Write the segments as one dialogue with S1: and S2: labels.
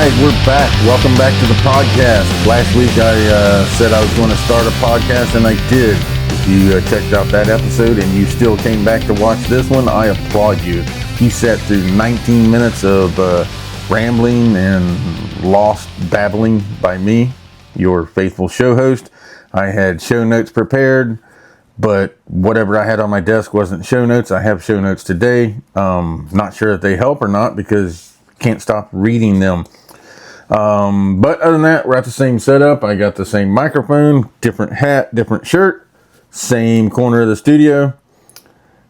S1: right, we're back. Welcome back to the podcast. Last week I said I was going to start a podcast, and I did. If you checked out that episode and you still came back to watch this one, I applaud you. You sat through 19 minutes of rambling and lost babbling by me, your faithful show host. I had show notes prepared, but whatever I had on my desk wasn't show notes. I have show notes today. Not sure if they help or not because can't stop reading them. But other than that, we're at the same setup. I got the same microphone, different hat, different shirt, same corner of the studio.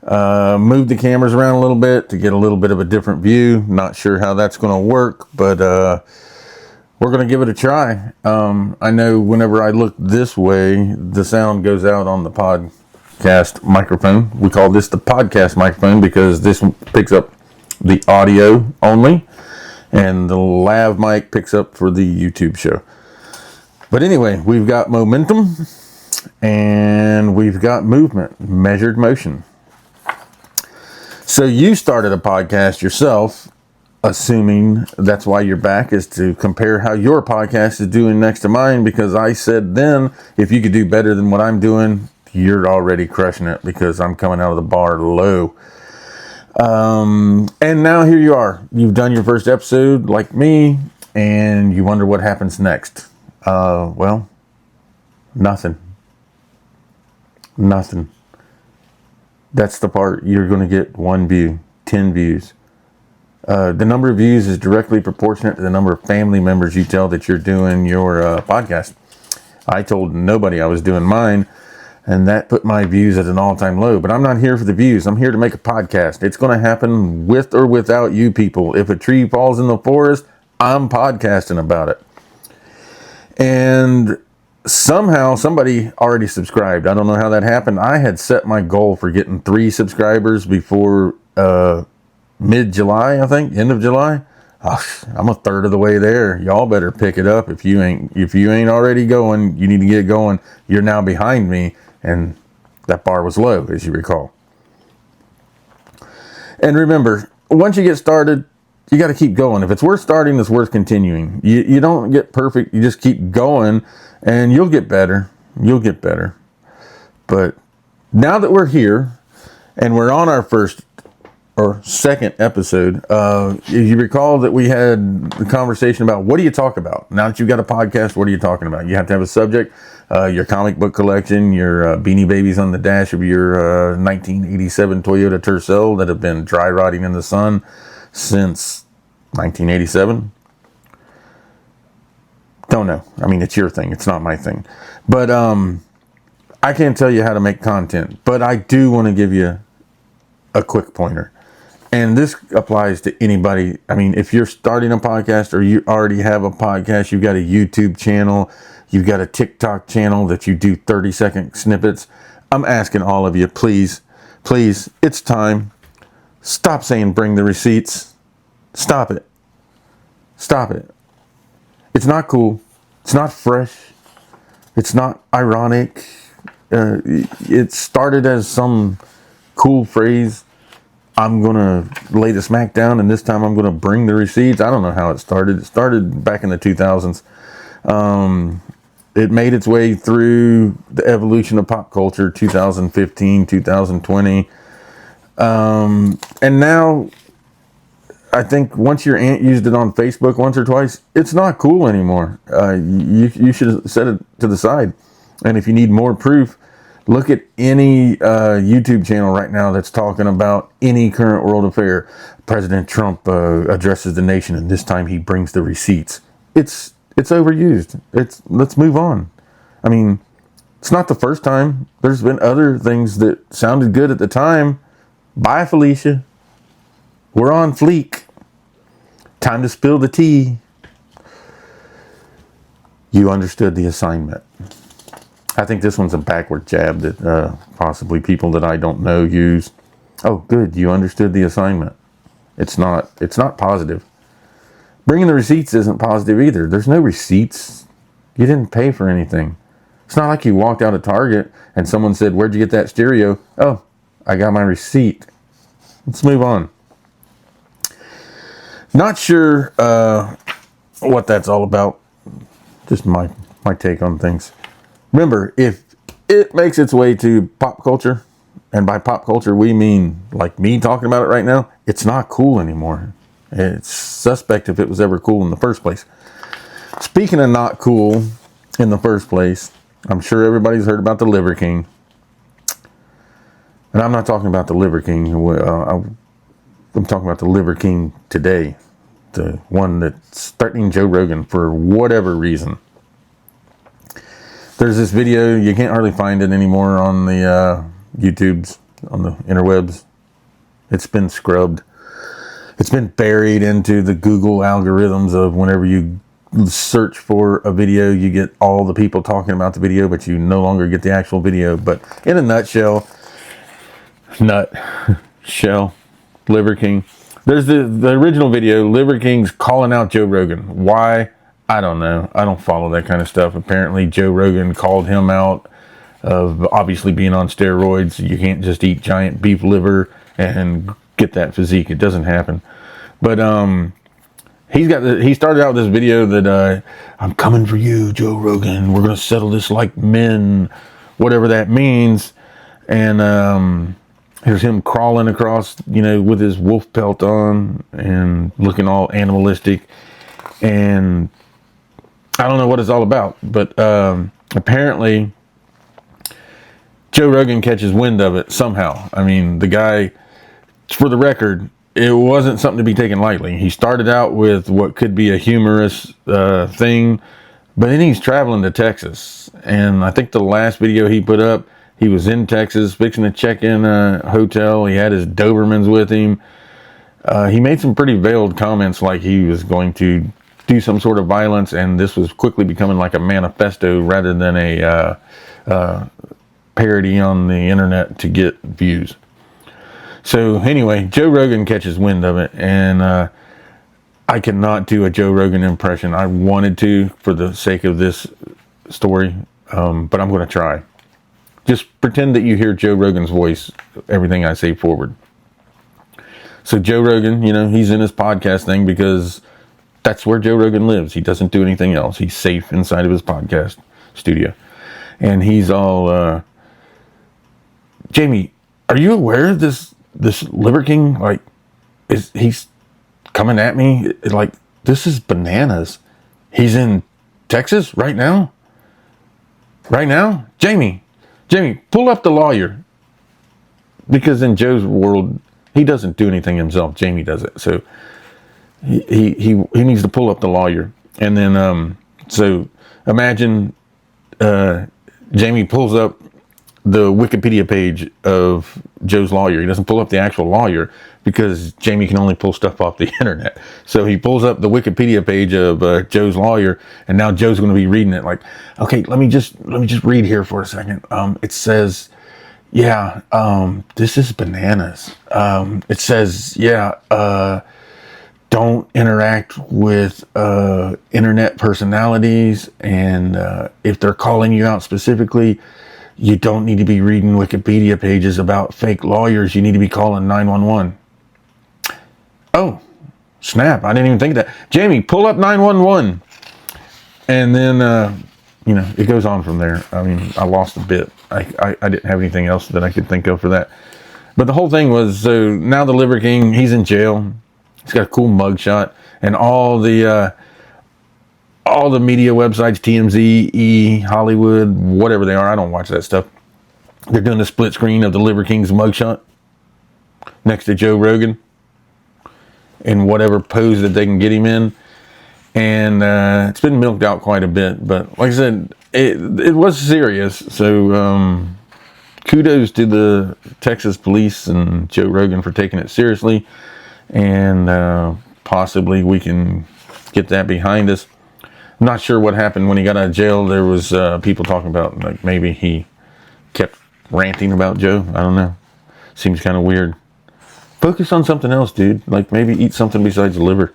S1: Moved the cameras around a little bit to get a little bit of a different view. Not sure how that's going to work, but we're going to give it a try. I know whenever I look this way, the sound goes out on the podcast microphone. We call this the podcast microphone because this one picks up the audio only, and the lav mic picks up for the YouTube show. But anyway, we've got momentum and we've got movement, measured motion. So you started a podcast yourself, assuming that's why you're back, is to compare how your podcast is doing next to mine, because I said then, if you could do better than what I'm doing, you're already crushing it because I'm coming out of the bar low. And now here you are. You've done your first episode like me, and you wonder what happens next. Well, nothing. That's the part. You're going to get 1 view, 10 views. The number of views is directly proportionate to the number of family members you tell that you're doing your podcast. I told nobody I was doing mine, and that put my views at an all-time low. But I'm not here for the views. I'm here to make a podcast. It's going to happen with or without you people. If a tree falls in the forest, I'm podcasting about it. And somehow somebody already subscribed. I don't know how that happened. I had set my goal for getting 3 subscribers before mid-July, I think, end of July. Oh, I'm a third of the way there. Y'all better pick it up. If you ain't already going, you need to get going. You're now behind me. And that bar was low, as you recall. And remember, once you get started, you got to keep going. If it's worth starting, it's worth continuing. You don't get perfect. You just keep going, and you'll get better. But now that we're here, and we're on our first or second episode, you recall that we had the conversation about what do you talk about? Now that you've got a podcast, what are you talking about? You have to have a subject. Your comic book collection, your Beanie Babies on the dash of your 1987 Toyota Tercel that have been dry rotting in the sun since 1987. Don't know. I mean, it's your thing. It's not my thing. But I can't tell you how to make content. But I do want to give you a quick pointer. And this applies to anybody. I mean, if you're starting a podcast or you already have a podcast, you've got a YouTube channel, you've got a TikTok channel that you do 30-second snippets. I'm asking all of you, please, it's time. Stop saying bring the receipts. Stop it. It's not cool. It's not fresh. It's not ironic. It started as some cool phrase. I'm going to lay the smack down, and this time I'm going to bring the receipts. I don't know how it started. It started back in the 2000s. It made its way through the evolution of pop culture, 2015, 2020. And now, I think once your aunt used it on Facebook once or twice, it's not cool anymore. You should set it to the side. And if you need more proof, look at any YouTube channel right now that's talking about any current world affair. President Trump addresses the nation, and this time he brings the receipts. It's overused. Let's move on. I mean, it's not the first time. There's been other things that sounded good at the time. Bye, Felicia. We're on fleek. Time to spill the tea. You understood the assignment. I think this one's a backward jab that possibly people that I don't know use. Oh, good. You understood the assignment. It's not positive. Bringing the receipts isn't positive either. There's no receipts. You didn't pay for anything. It's not like you walked out of Target and someone said, "Where'd you get that stereo?" "Oh, I got my receipt." Let's move on. Not sure what that's all about. Just my take on things. Remember, if it makes its way to pop culture, and by pop culture we mean like me talking about it right now, it's not cool anymore. It's suspect if it was ever cool in the first place. Speaking of not cool in the first place, I'm sure everybody's heard about the Liver King. And I'm not talking about the Liver King. I'm talking about the Liver King today. The one that's threatening Joe Rogan for whatever reason. There's this video, you can't hardly find it anymore on the YouTubes, on the interwebs. It's been scrubbed. It's been buried into the Google algorithms of whenever you search for a video, you get all the people talking about the video, but you no longer get the actual video. But in a nutshell, Liver King. There's the original video, Liver King's calling out Joe Rogan. Why? I don't know. I don't follow that kind of stuff. Apparently Joe Rogan called him out of obviously being on steroids. You can't just eat giant beef liver and get that physique. It doesn't happen. But he started out this video that I'm coming for you, Joe Rogan. We're going to settle this like men, whatever that means. And here's him crawling across, with his wolf pelt on and looking all animalistic. And I don't know what it's all about, but apparently Joe Rogan catches wind of it somehow. I mean, the guy, for the record, it wasn't something to be taken lightly. He started out with what could be a humorous thing, but then he's traveling to Texas. And I think the last video he put up, he was in Texas, fixing to check in a hotel. He had his Dobermans with him. He made some pretty veiled comments like he was going to do some sort of violence, and this was quickly becoming like a manifesto rather than a parody on the internet to get views. So anyway, Joe Rogan catches wind of it, and I cannot do a Joe Rogan impression. I wanted to for the sake of this story, but I'm going to try. Just pretend that you hear Joe Rogan's voice, everything I say forward. So Joe Rogan, he's in his podcast thing because that's where Joe Rogan lives. He doesn't do anything else. He's safe inside of his podcast studio. And he's all, Jamie, are you aware of this Liver King? Like, he's coming at me? Like, this is bananas. He's in Texas right now? Right now? Jamie, pull up the lawyer. Because in Joe's world, he doesn't do anything himself. Jamie does it. So he needs to pull up the lawyer. And then, so imagine Jamie pulls up the Wikipedia page of Joe's lawyer. He doesn't pull up the actual lawyer because Jamie can only pull stuff off the internet. So he pulls up the Wikipedia page of Joe's lawyer, and now Joe's going to be reading it like, okay, let me just read here for a second. It says, this is bananas. It says, don't interact with internet personalities, and if they're calling you out specifically, you don't need to be reading Wikipedia pages about fake lawyers. You need to be calling 911. Oh, snap. I didn't even think of that. Jamie, pull up 911. And then, it goes on from there. I mean, I lost a bit. I didn't have anything else that I could think of for that. But the whole thing was, so now the Liver King, he's in jail. He's got a cool mugshot. And all the media websites, TMZ, E, Hollywood, whatever they are, I don't watch that stuff. They're doing a split screen of the Liver King's mugshot next to Joe Rogan in whatever pose that they can get him in. And it's been milked out quite a bit. But like I said, it was serious. So kudos to the Texas police and Joe Rogan for taking it seriously. And possibly we can get that behind us. I'm not sure what happened when he got out of jail. There was people talking about like maybe he kept ranting about Joe. I don't know. Seems kind of weird. Focus on something else, dude. Like maybe eat something besides liver.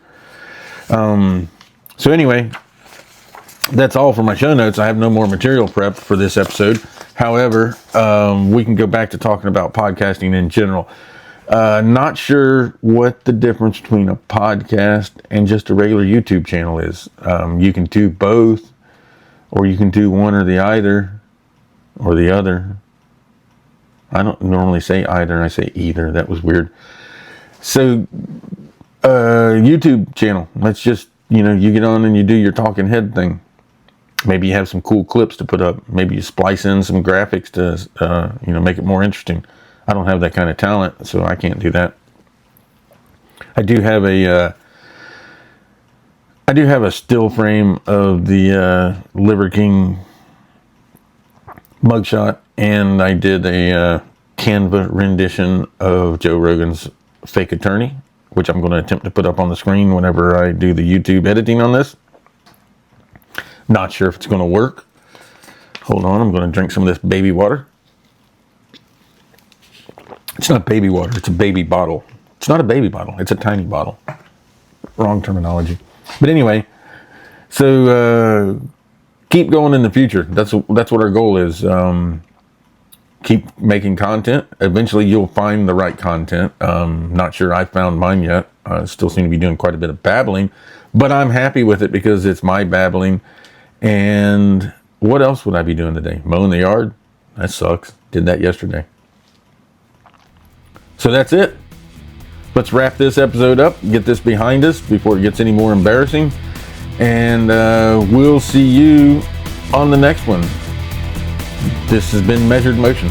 S1: So anyway, that's all for my show notes. I have no more material prepped for this episode. However, we can go back to talking about podcasting in general. Not sure what the difference between a podcast and just a regular YouTube channel is. You can do both, or you can do one or the either, or the other. I don't normally say either, I say either. That was weird. So, YouTube channel. Let's just, you get on and you do your talking head thing. Maybe you have some cool clips to put up. Maybe you splice in some graphics to, make it more interesting. I don't have that kind of talent, so I can't do that. I do have a still frame of the Liver King mugshot, and I did a Canva rendition of Joe Rogan's Fake Attorney, which I'm going to attempt to put up on the screen whenever I do the YouTube editing on this. Not sure if it's going to work. Hold on, I'm going to drink some of this baby water. It's not baby water, it's a baby bottle. It's not a baby bottle, it's a tiny bottle. Wrong terminology. But anyway, so keep going in the future. That's what our goal is. Keep making content. Eventually you'll find the right content. Not sure I found mine yet. I still seem to be doing quite a bit of babbling, but I'm happy with it because it's my babbling. And what else would I be doing today? Mowing the yard? That sucks. Did that yesterday. So that's it. Let's wrap this episode up, get this behind us before it gets any more embarrassing. And we'll see you on the next one. This has been Measured Motion.